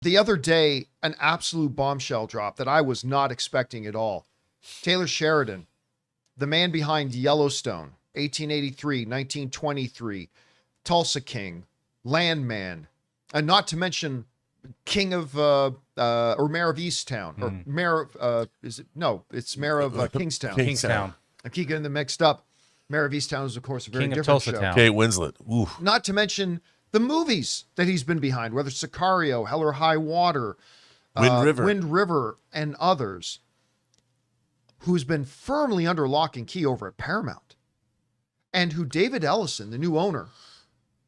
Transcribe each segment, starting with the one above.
The other day, an absolute bombshell drop that I was not expecting at all. Taylor Sheridan, the man behind Yellowstone, 1883, 1923, Tulsa King, Landman, and not to mention King of, or Mayor of Easttown, or Mayor of, it's Mayor of Kingstown. Kingstown. I keep getting them mixed up. Mayor of Easttown is, of course, a very King of different Tulsa show. Town. Kate Winslet. Ooh. Not to mention the movies that he's been behind, whether it's Sicario, Hell or High Water, Wind River, and others, who's been firmly under lock and key over at Paramount, and who David Ellison, the new owner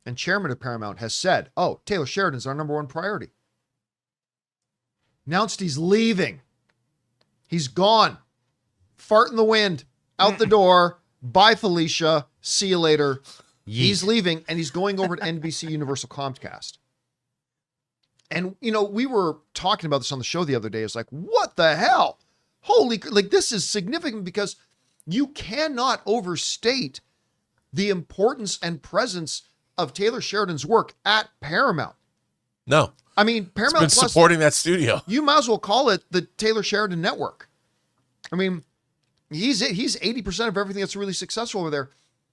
and chairman of Paramount, has said, oh, Taylor Sheridan's our number one priority. Announced he's leaving. He's gone. Fart in the wind. Out the door. Bye, Felicia. See you later. He's leaving, and he's going over to NBC Universal Comcast. And, you know, we were talking about this on the show the other day. It's like, what the hell? This is significant because you cannot overstate the importance and presence of Taylor Sheridan's work at Paramount. No. I mean, Paramount it's been Plus, supporting that studio. You might as well call it the Taylor Sheridan Network. I mean, he's 80% of everything that's really successful over there.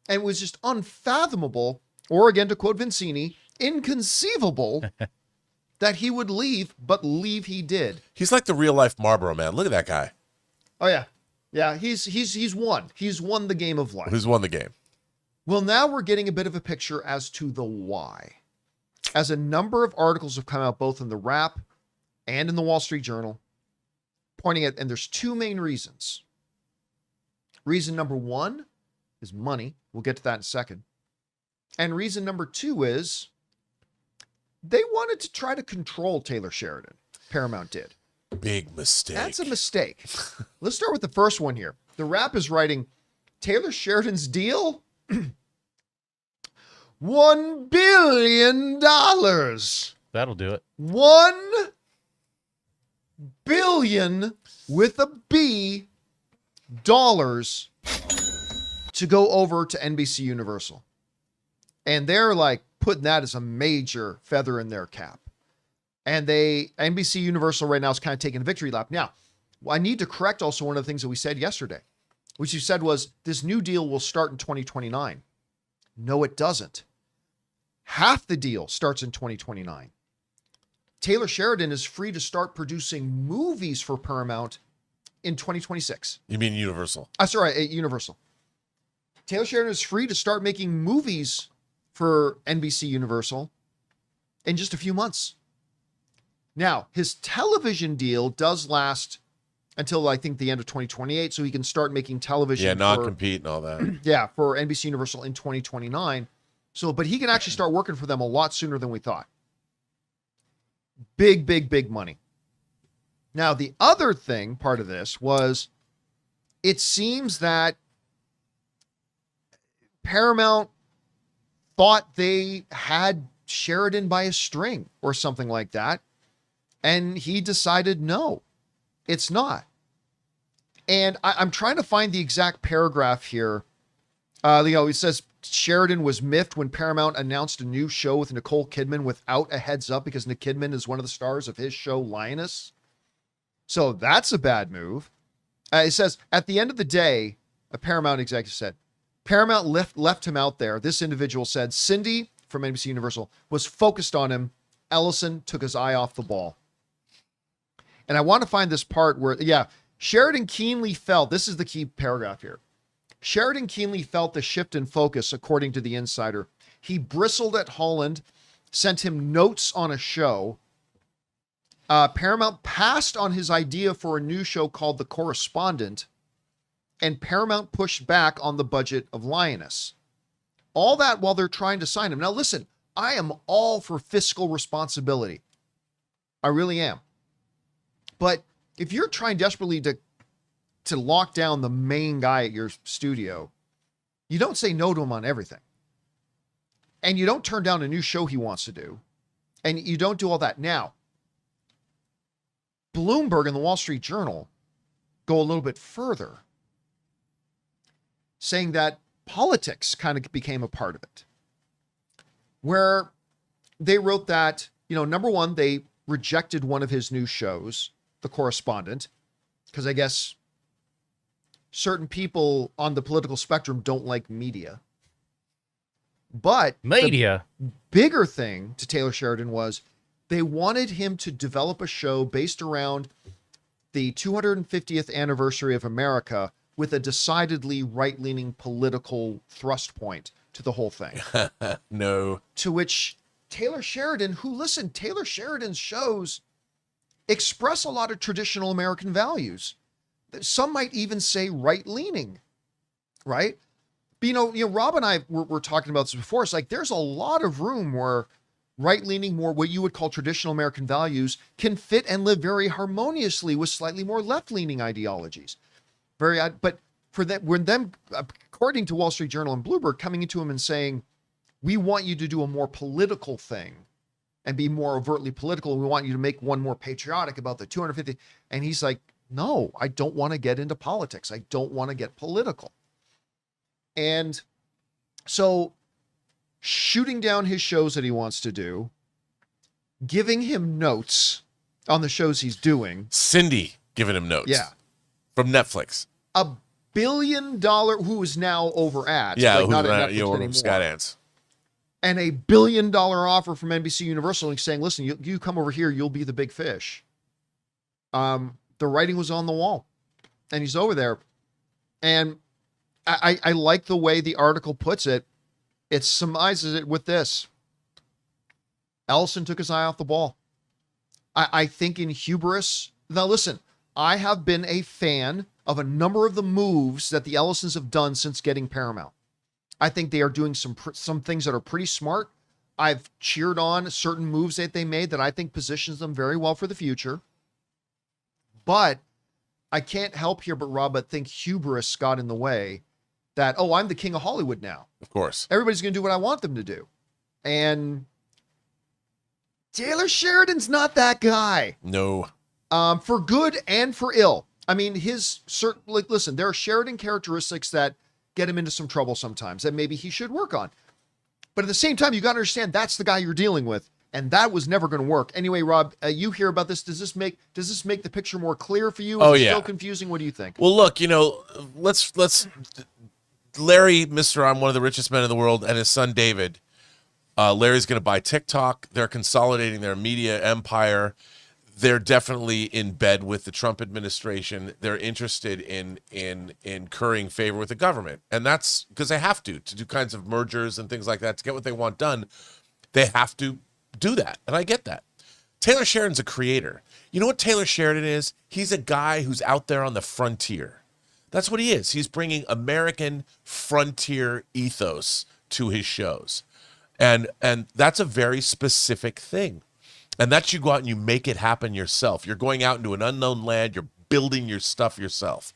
And it was just unfathomable, or again, to quote Vincini, inconceivable that he would leave, but leave he did. He's like the real life Marlboro Man. Look at that guy. Oh yeah. Yeah, he's won. He's won the game of life. Who's won the game? Well, now we're getting a bit of a picture as to the why. As a number of articles have come out both in the Wrap and in the Wall Street Journal, pointing at, and there's two main reasons. Reason number one is money. We'll get to that in a second. And reason number two is they wanted to try to control Taylor Sheridan. Paramount did. Big mistake. That's a mistake. Let's start with the first one here. The Wrap is writing, Taylor Sheridan's deal? $1 billion. That'll do it. 1 billion with a B dollars to go over to NBC Universal. And they're like putting that as a major feather in their cap. And NBC Universal right now is kind of taking a victory lap. Now, I need to correct also one of the things that we said yesterday, which you said was this new deal will start in 2029. No, it doesn't. Half the deal starts in 2029. Taylor Sheridan is free to start producing movies for Paramount in 2026. You mean Universal? Sorry, Universal. Taylor Sheridan is free to start making movies for NBC Universal in just a few months. Now, his television deal does last until I think the end of 2028, so he can start making television. Yeah, non-compete and all that. Yeah, for NBC Universal in 2029. So, but he can actually start working for them a lot sooner than we thought. Big, big, big money. Now, the other thing, part of this was, it seems that Paramount thought they had Sheridan by a string or something like that. And he decided, no, it's not. And I'm trying to find the exact paragraph here. It says Sheridan was miffed when Paramount announced a new show with Nicole Kidman without a heads up because Nicole Kidman is one of the stars of his show, Lioness. So that's a bad move. It says, at the end of the day, a Paramount executive said, Paramount left him out there. This individual said, Cindy from NBC Universal was focused on him. Ellison took his eye off the ball. And I want to find this part where, Sheridan keenly felt, this is the key paragraph here. Sheridan keenly felt the shift in focus, according to the insider. He bristled at Holland, sent him notes on a show. Paramount passed on his idea for a new show called The Correspondent, and Paramount pushed back on the budget of Lioness. All that while they're trying to sign him. Now listen, I am all for fiscal responsibility. I really am. But if you're trying desperately to lock down the main guy at your studio, you don't say no to him on everything. And you don't turn down a new show he wants to do. And you don't do all that. Now, Bloomberg and the Wall Street Journal go a little bit further, saying that politics kind of became a part of it. Where they wrote that, number one, they rejected one of his new shows, The Correspondent, because I guess certain people on the political spectrum don't like media. But Media. the bigger thing to Taylor Sheridan was they wanted him to develop a show based around the 250th anniversary of America with a decidedly right-leaning political thrust point to the whole thing. No. To which Taylor Sheridan, Taylor Sheridan's shows express a lot of traditional American values. Some might even say right-leaning, right? But, you know, Rob and I were talking about this before. It's like there's a lot of room where right-leaning, more what you would call traditional American values, can fit and live very harmoniously with slightly more left-leaning ideologies. Very odd. But for that, when them, according to Wall Street Journal and Bloomberg, coming into him and saying, we want you to do a more political thing and be more overtly political. We want you to make one more patriotic about the 250. And he's like, no, I don't want to get into politics. I don't want to get political. And so shooting down his shows that he wants to do, giving him notes on the shows he's doing. Cindy giving him notes. Yeah. From Netflix. $1 billion, who is now over at. Yeah, like who's not at not, Netflix anymore. Skydance. And $1 billion offer from NBC Universal saying, listen, you come over here, you'll be the big fish. The writing was on the wall. And he's over there. And I like the way the article puts it. It surmises it with this. Ellison took his eye off the ball. I think in Hubris. Now, listen, I have been a fan of a number of the moves that the Ellisons have done since getting Paramount. I think they are doing some things that are pretty smart. I've cheered on certain moves that they made that I think positions them very well for the future. But I can't help here but, Rob, but think hubris got in the way that, oh, I'm the king of Hollywood now. Of course. Everybody's going to do what I want them to do. And Taylor Sheridan's not that guy. No. For good and for ill. I mean, listen, there are Sheridan characteristics that get him into some trouble sometimes that maybe he should work on. But at the same time, you got to understand that's the guy you're dealing with. And that was never going to work. Anyway, Rob, you hear about this. Does this make the picture more clear for you? Is it still confusing? What do you think? Well, look, let's Larry, I'm one of the richest men in the world, and his son David. Larry's going to buy TikTok. They're consolidating their media empire. They're definitely in bed with the Trump administration. They're interested in incurring favor with the government. And that's because they have to do kinds of mergers and things like that to get what they want done. They have to do that. And I get that. Taylor Sheridan's a creator. You know what Taylor Sheridan is? He's a guy who's out there on the frontier. That's what he is. He's bringing American frontier ethos to his shows. And that's a very specific thing. And that you go out and you make it happen yourself. You're going out into an unknown land. You're building your stuff yourself.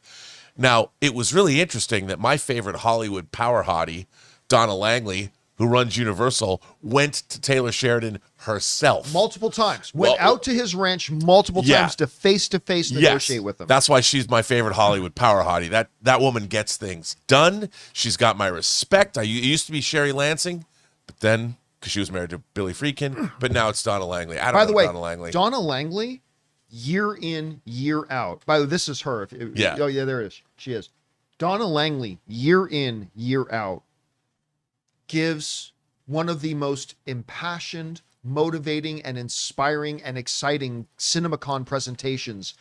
Now, it was really interesting that my favorite Hollywood power hottie, Donna Langley, who runs Universal, went to Taylor Sheridan herself. Multiple times. Went out to his ranch multiple times to face-to-face negotiate with him. That's why she's my favorite Hollywood power hottie. That woman gets things done. She's got my respect. It used to be Sherry Lansing, but then... because she was married to Billy Friedkin, but now it's Donna Langley. I don't know Donna Langley. Donna Langley, year in, year out. By the way, this is her. Yeah. Oh, yeah, there it is. She is. Donna Langley, year in, year out, gives one of the most impassioned, motivating, and inspiring and exciting CinemaCon presentations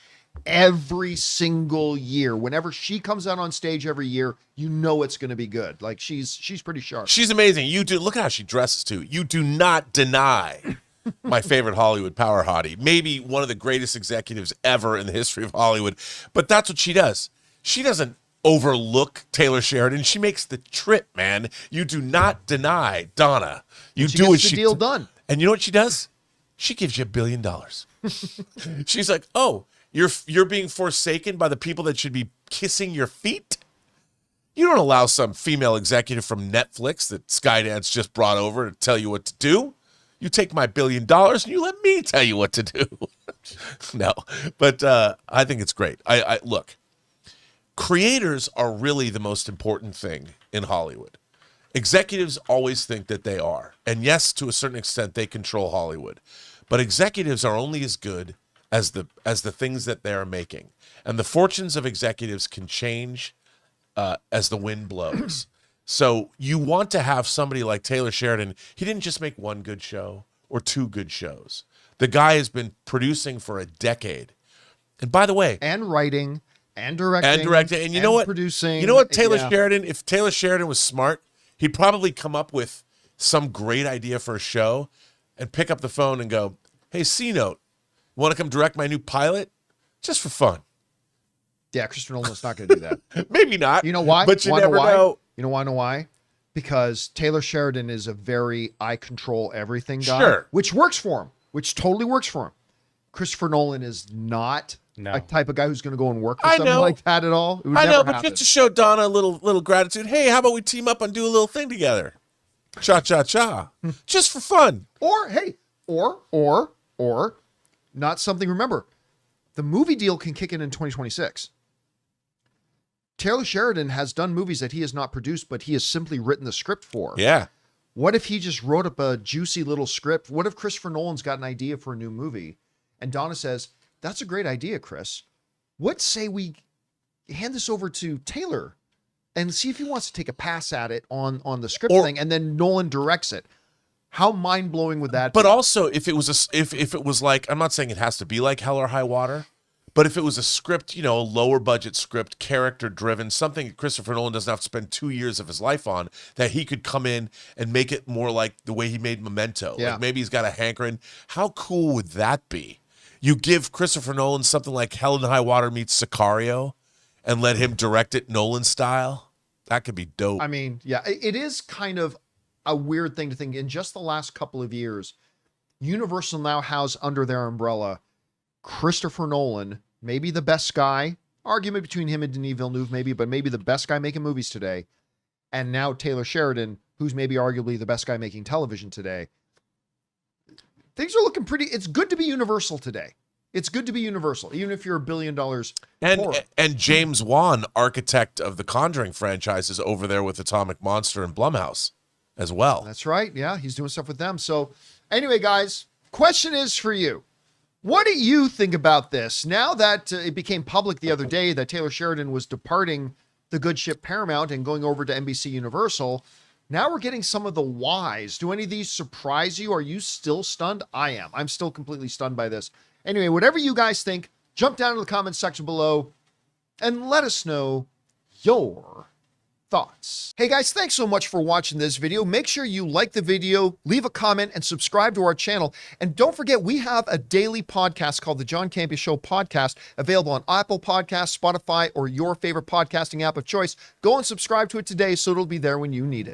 every single year. Whenever she comes out on stage every year, you know it's going to be good. Like she's pretty sharp. She's amazing. Look at how she dresses too. You do not deny my favorite Hollywood power hottie. Maybe one of the greatest executives ever in the history of Hollywood. But that's what she does. She doesn't overlook Taylor Sheridan. She makes the trip, man. You do not deny Donna. You do what she deal done. And you know what she does? She gives you $1 billion. She's like, oh, you're being forsaken by the people that should be kissing your feet? You don't allow some female executive from Netflix that Skydance just brought over to tell you what to do. You take my $1 billion and you let me tell you what to do. No, but I think it's great. I look, creators are really the most important thing in Hollywood. Executives always think that they are. And yes, to a certain extent, they control Hollywood. but executives are only as good as the things that they're making, and the fortunes of executives can change as the wind blows. So you want to have somebody like Taylor Sheridan. He didn't just make one good show or two good shows. The guy has been producing for a decade. And by the way, and writing and directing. And you know what? Producing. You know what, Taylor Sheridan, if Taylor Sheridan was smart, he'd probably come up with some great idea for a show and pick up the phone and go, "Hey, C-Note, want to come direct my new pilot? Just for fun." Yeah, Christopher Nolan's not going to do that. Maybe not. You know why? But you never know. You know why? Because Taylor Sheridan is a very I control everything guy. Sure. Which works for him. Which totally works for him. Christopher Nolan is not a type of guy who's going to go and work for something like that at all. It would never but happen. just to show Donna a little gratitude. Hey, how about we team up and do a little thing together? Cha-cha-cha. Just for fun. Or, hey, or, not something, remember, the movie deal can kick in 2026. Taylor Sheridan has done movies that he has not produced, but he has simply written the script for. Yeah. What if he just wrote up a juicy little script? What if Christopher Nolan's got an idea for a new movie and Donna says, "That's a great idea, Chris. What say we hand this over to Taylor and see if he wants to take a pass at it on the script thing, and then Nolan directs it." How mind-blowing would that be? But also, if it was if it was like, I'm not saying it has to be like Hell or High Water, but if it was a script, a lower budget script, character driven, something Christopher Nolan doesn't have to spend 2 years of his life on, that he could come in and make it more like the way he made Memento. Yeah. Like maybe he's got a hankering. How cool would that be? You give Christopher Nolan something like Hell and High Water meets Sicario and let him direct it Nolan style. That could be dope. I mean, yeah, it is kind of a weird thing to think. In just the last couple of years, Universal now has under their umbrella Christopher Nolan, maybe the best guy, argument between him and Denis Villeneuve maybe, but maybe the best guy making movies today, and now Taylor Sheridan, who's maybe arguably the best guy making television today. Things are looking pretty, it's good to be Universal today. It's good to be Universal, even if you're $1 billion poor. And James Wan, architect of the Conjuring franchise, is over there with Atomic Monster and Blumhouse as well. That's right. Yeah, he's doing stuff with them. So anyway, guys, question is for you. What do you think about this? Now that it became public the other day that Taylor Sheridan was departing the good ship Paramount and going over to NBC Universal, now we're getting some of the whys. Do any of these surprise you? Are you still stunned? I am. I'm still completely stunned by this. Anyway, whatever you guys think, jump down to the comments section below and let us know your thoughts. Hey guys, thanks so much for watching this video. Make sure you like the video, leave a comment, and subscribe to our channel. And don't forget, we have a daily podcast called the John Campea Show podcast, available on Apple Podcasts, Spotify, or your favorite podcasting app of choice. Go and subscribe to it today so it'll be there when you need it.